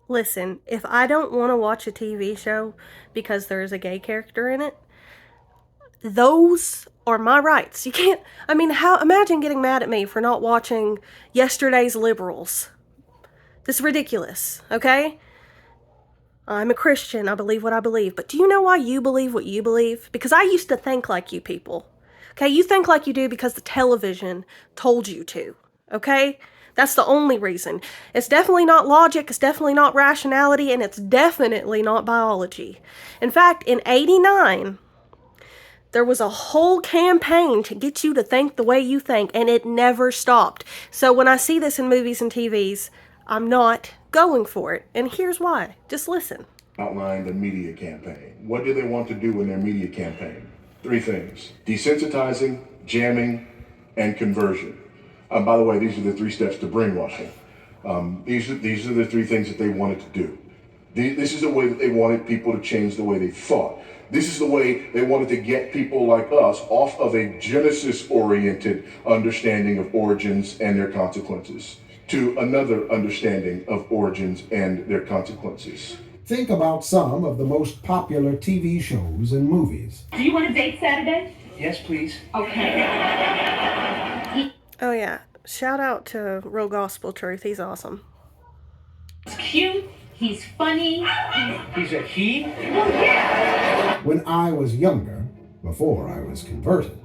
Listen, if I don't want to watch a TV show because there's a gay character in it, those are my rights. You can't, I mean, how, imagine getting mad at me for not watching yesterday's Liberals. This is ridiculous, okay? I'm a Christian. I believe what I believe. But do you know why you believe what you believe? Because I used to think like you people. Okay, you think like you do because the television told you to. Okay? That's the only reason. It's definitely not logic, it's definitely not rationality, and it's definitely not biology. In fact, in 89, there was a whole campaign to get you to think the way you think, and it never stopped. So when I see this in movies and TVs, I'm not going for it. And here's why. Just listen. Outlined a media campaign. What do they want to do in their media campaign? Three things: desensitizing, jamming, and conversion. By the way, these are the three steps to brainwashing. These are the three things that they wanted to do. This is the way that they wanted people to change the way they thought. This is the way they wanted to get people like us off of a Genesis-oriented understanding of origins and their consequences to another understanding of origins and their consequences. Think about some of the most popular TV shows and movies. Do you want a date Saturday? Yes, please. Okay. Oh, yeah. Shout out to Real Gospel Truth. He's awesome. He's cute. He's funny. He's a he? Well, yeah. When I was younger, before I was converted,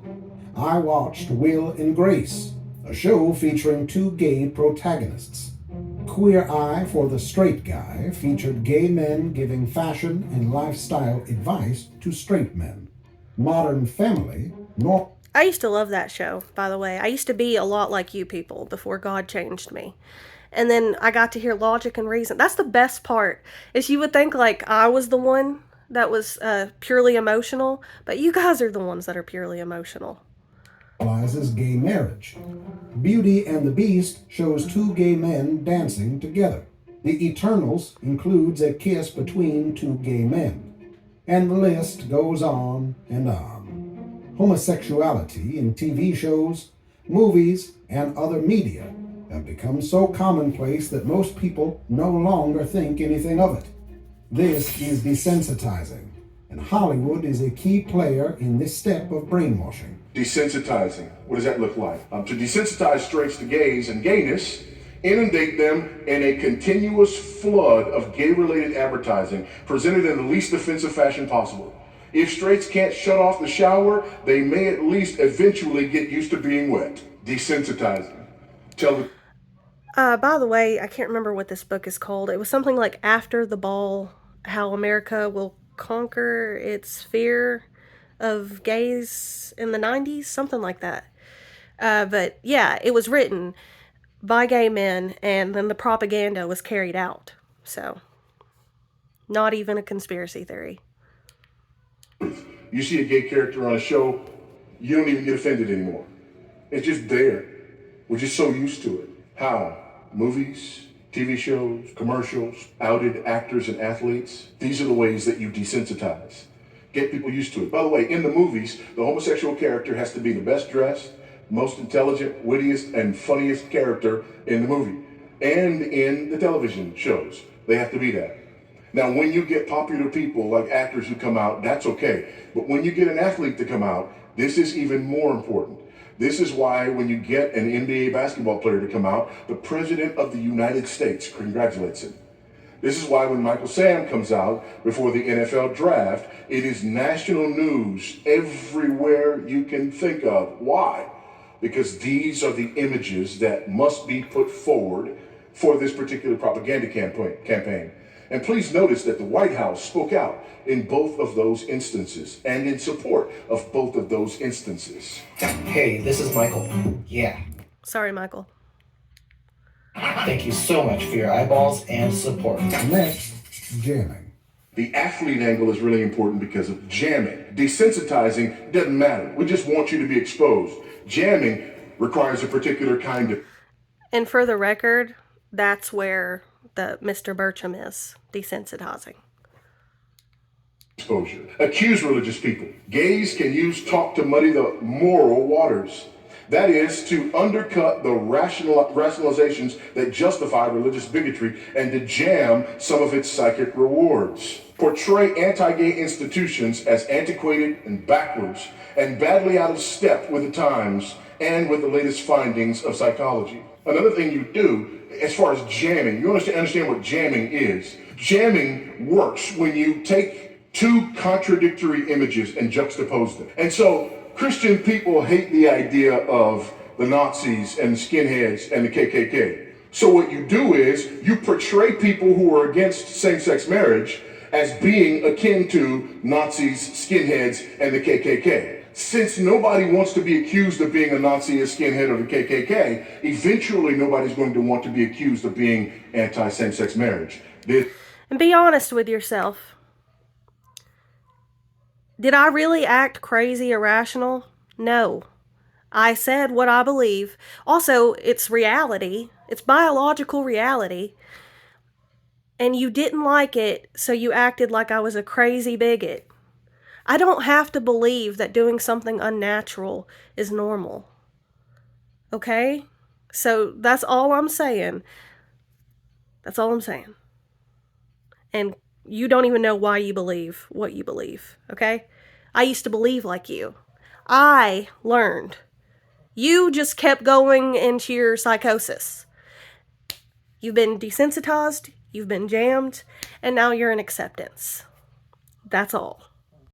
I watched Will and Grace, a show featuring two gay protagonists. Queer Eye for the Straight Guy featured gay men giving fashion and lifestyle advice to straight men. Modern Family, nor I used to love that show, by the way. I used to be a lot like you people before God changed me. And then I got to hear logic and reason. That's the best part. Is you would think like I was the one that was purely emotional, but you guys are the ones that are purely emotional. normalizes gay marriage. Beauty and the Beast shows two gay men dancing together. The Eternals includes a kiss between two gay men. And the list goes on and on. Homosexuality in TV shows, movies, and other media have become so commonplace that most people no longer think anything of it. This is desensitizing, and Hollywood is a key player in this step of brainwashing. Desensitizing. What does that look like? To desensitize straights to gays and gayness, inundate them in a continuous flood of gay-related advertising presented in the least offensive fashion possible. If straights can't shut off the shower, they may at least eventually get used to being wet. Desensitizing. Tell the By the way, I can't remember what this book is called. It was something like After the Ball, How America Will Conquer Its Fear of Gays in the 90s, something like that. But yeah, it was written by gay men, and then the propaganda was carried out. So, not even a conspiracy theory. You see a gay character on a show, you don't even get offended anymore. It's just there. We're just so used to it. How? Movies, TV shows, commercials, outed actors and athletes. These are the ways that you desensitize. Get people used to it. By the way, in the movies, the homosexual character has to be the best dressed, most intelligent, wittiest, and funniest character in the movie. And in the television shows, they have to be that. Now, when you get popular people like actors who come out, that's okay. But when you get an athlete to come out, this is even more important. This is why when you get an NBA basketball player to come out, the President of the United States congratulates him. This is why when Michael Sam comes out before the NFL draft, it is national news everywhere you can think of. Why? Because these are the images that must be put forward for this particular propaganda campaign. And please notice that the White House spoke out in both of those instances and in support of both of those instances. Hey, this is Michael. Yeah. Sorry, Michael. Thank you so much for your eyeballs and support. Next, jamming. The athlete angle is really important because of jamming. Desensitizing doesn't matter. We just want you to be exposed. Jamming requires a particular kind of And for the record, that's where the Mr. Birchum is, desensitizing. exposure. Accuse religious people. Gays can use talk to muddy the moral waters. That is to undercut the rationalizations that justify religious bigotry and to jam some of its psychic rewards. Portray anti-gay institutions as antiquated and backwards and badly out of step with the times and with the latest findings of psychology. Another thing you do, as far as jamming, you understand what jamming is. Jamming works when you take two contradictory images and juxtapose them. And so Christian people hate the idea of the Nazis and the skinheads and the KKK. So what you do is you portray people who are against same-sex marriage as being akin to Nazis, skinheads, and the KKK. Since nobody wants to be accused of being a Nazi, a skinhead, or the KKK, eventually nobody's going to want to be accused of being anti-same-sex marriage. And be honest with yourself. Did I really act crazy, irrational? No. I said what I believe. Also, it's reality. It's biological reality. And you didn't like it, so you acted like I was a crazy bigot. I don't have to believe that doing something unnatural is normal. Okay? So that's all I'm saying. That's all I'm saying. And you don't even know why you believe what you believe, okay? I used to believe like you. I learned. You just kept going into your psychosis. You've been desensitized, you've been jammed, and now you're in acceptance. That's all.